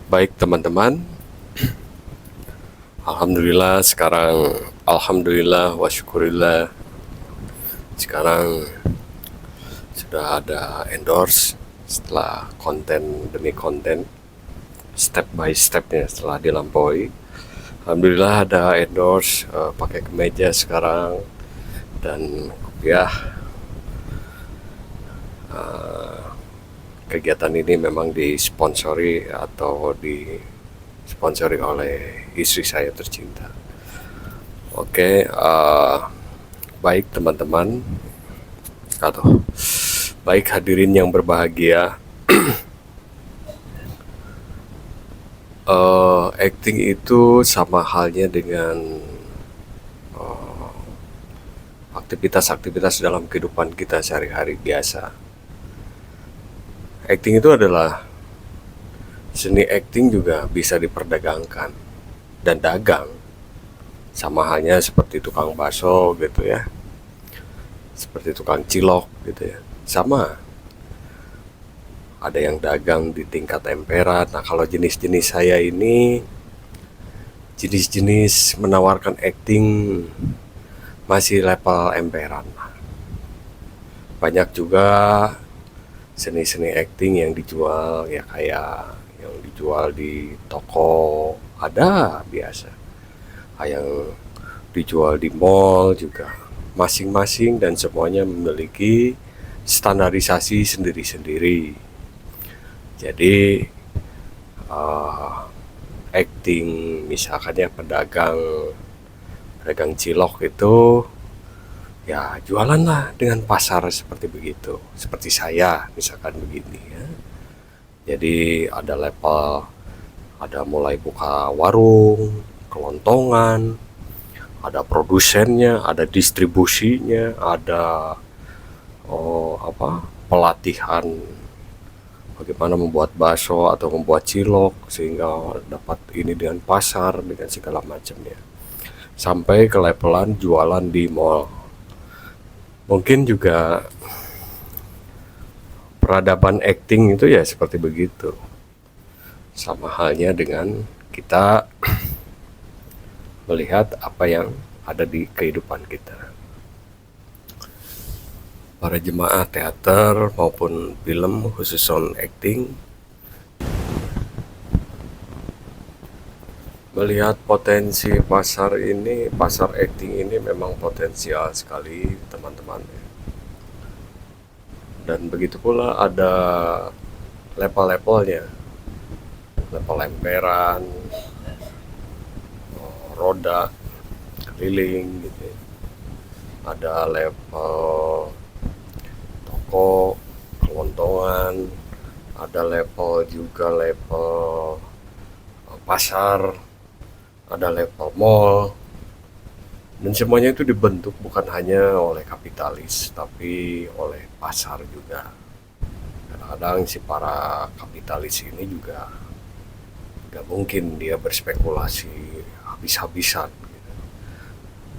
Baik teman-teman, alhamdulillah wa syukurillah sekarang sudah ada endorse setelah konten demi konten, step by stepnya setelah dilampaui. Alhamdulillah ada endorse pakai kemeja sekarang dan kopiah. Kegiatan ini memang disponsori atau disponsori oleh istri saya tercinta. Oke, baik teman-teman atau baik hadirin yang berbahagia. Acting itu sama halnya dengan aktivitas-aktivitas dalam kehidupan kita sehari-hari biasa. Acting itu adalah seni. Acting juga bisa diperdagangkan dan dagang, sama halnya seperti tukang bakso gitu ya, seperti tukang cilok gitu ya, sama ada yang dagang di tingkat emperan. Nah, kalau jenis-jenis saya ini jenis-jenis menawarkan acting masih level emperan. Banyak juga seni-seni acting yang dijual ya, kayak yang dijual di toko ada biasa, yang dijual di mall juga, masing-masing dan semuanya memiliki standarisasi sendiri-sendiri. Jadi acting misalkan ya, pedagang cilok itu ya jualan lah dengan pasar seperti begitu, seperti saya misalkan begini ya. Jadi ada level, ada mulai buka warung, kelontongan, ada produsennya, ada distribusinya, ada pelatihan bagaimana membuat bakso atau membuat cilok sehingga dapat ini dengan pasar dengan segala macamnya, sampai ke levelan jualan di mall. Mungkin juga peradaban acting itu ya seperti begitu, sama halnya dengan kita melihat apa yang ada di kehidupan kita. Para jemaah teater maupun film khusus sound acting melihat potensi pasar ini, pasar acting ini memang potensial sekali teman-teman. Dan begitu pula ada level-levelnya, level emperan, roda, keliling gitu ya. Ada level toko, kelontongan, ada level juga level pasar, ada level mall, dan semuanya itu dibentuk bukan hanya oleh kapitalis tapi oleh pasar juga. Kadang-kadang si para kapitalis ini juga gak mungkin dia berspekulasi habis-habisan gitu.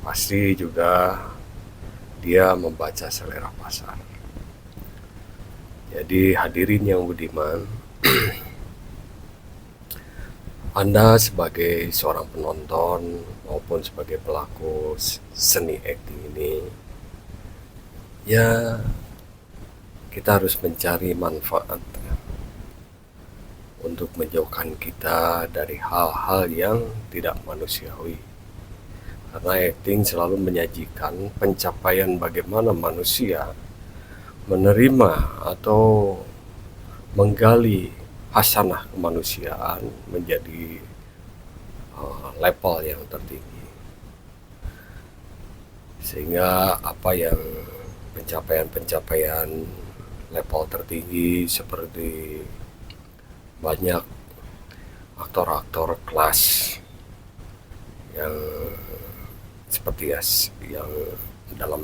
Pasti juga dia membaca selera pasar. Jadi hadirin yang budiman, Anda sebagai seorang penonton maupun sebagai pelaku seni acting ini, ya kita harus mencari manfaat untuk menjauhkan kita dari hal-hal yang tidak manusiawi. Karena acting selalu menyajikan pencapaian bagaimana manusia menerima atau menggali hasanah kemanusiaan menjadi level yang tertinggi, sehingga apa yang pencapaian-pencapaian level tertinggi seperti banyak aktor-aktor kelas yang seperti yang dalam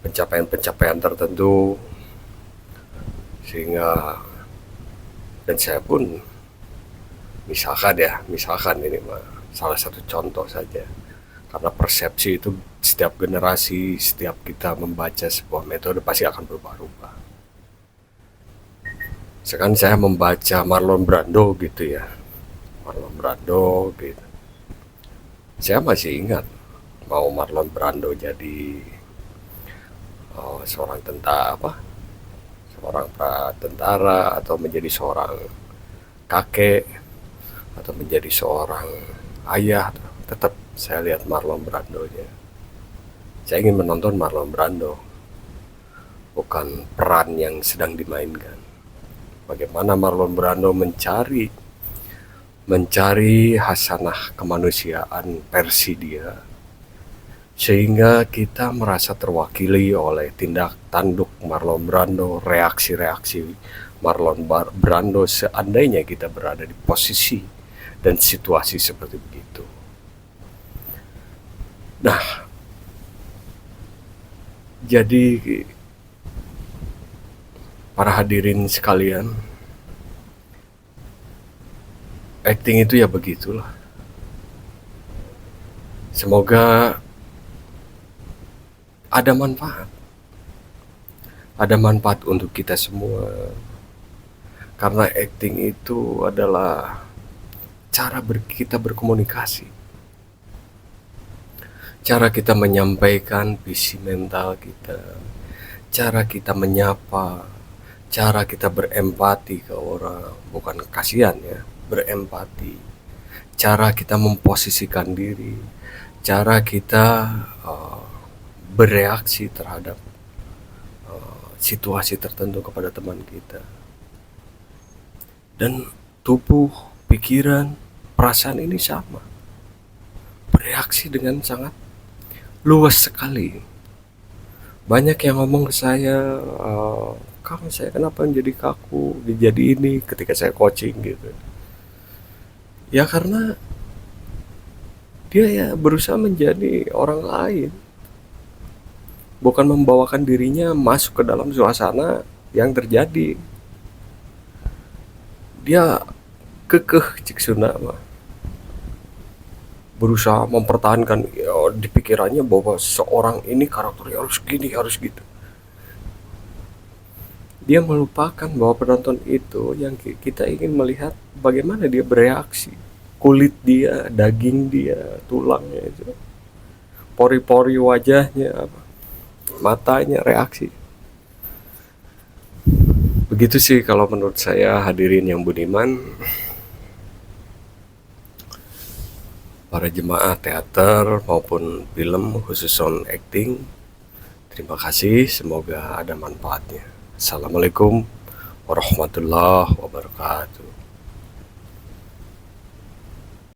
pencapaian-pencapaian tertentu, sehingga dan saya pun misalkan ini mah salah satu contoh saja, karena persepsi itu setiap generasi, setiap kita membaca sebuah metode pasti akan berubah-ubah. Sekarang saya membaca Marlon Brando gitu ya, Marlon Brando gitu. Saya masih ingat mau Marlon Brando jadi seorang tentara apa, seorang tentara atau menjadi seorang kakek atau menjadi seorang ayah, tetap saya lihat Marlon Brando-nya. Saya ingin menonton Marlon Brando, bukan peran yang sedang dimainkan. Bagaimana Marlon Brando mencari hasanah kemanusiaan versi dia, sehingga kita merasa terwakili oleh tindak tanduk Marlon Brando, reaksi-reaksi Marlon Brando seandainya kita berada di posisi dan situasi seperti begitu. Nah, jadi para hadirin sekalian, acting itu ya begitulah. Semoga ada manfaat. Ada manfaat untuk kita semua. Karena acting itu adalah cara kita berkomunikasi. Cara kita menyampaikan visi mental kita. Cara kita menyapa. Cara kita berempati ke orang. Bukan kasihan ya, berempati. Cara kita memposisikan diri. Cara kita bereaksi terhadap situasi tertentu kepada teman kita. Dan tubuh, pikiran, perasaan ini sama, bereaksi dengan sangat luas sekali. Banyak yang ngomong ke saya, Kang, saya kenapa menjadi kaku, jadi ini ketika saya coaching gitu. Ya karena dia ya berusaha menjadi orang lain, bukan membawakan dirinya masuk ke dalam suasana yang terjadi. Dia kekeh cik Sunda mah, berusaha mempertahankan ya, di pikirannya bahwa seorang ini karakternya harus gini, harus gitu. Dia melupakan bahwa penonton itu yang kita ingin melihat bagaimana dia bereaksi, kulit dia, daging dia, tulangnya itu, pori-pori wajahnya, matanya, reaksi. Begitu sih kalau menurut saya, hadirin yang budiman, para jemaah teater maupun film khusus sound acting. Terima kasih, semoga ada manfaatnya. Assalamualaikum warahmatullahi wabarakatuh.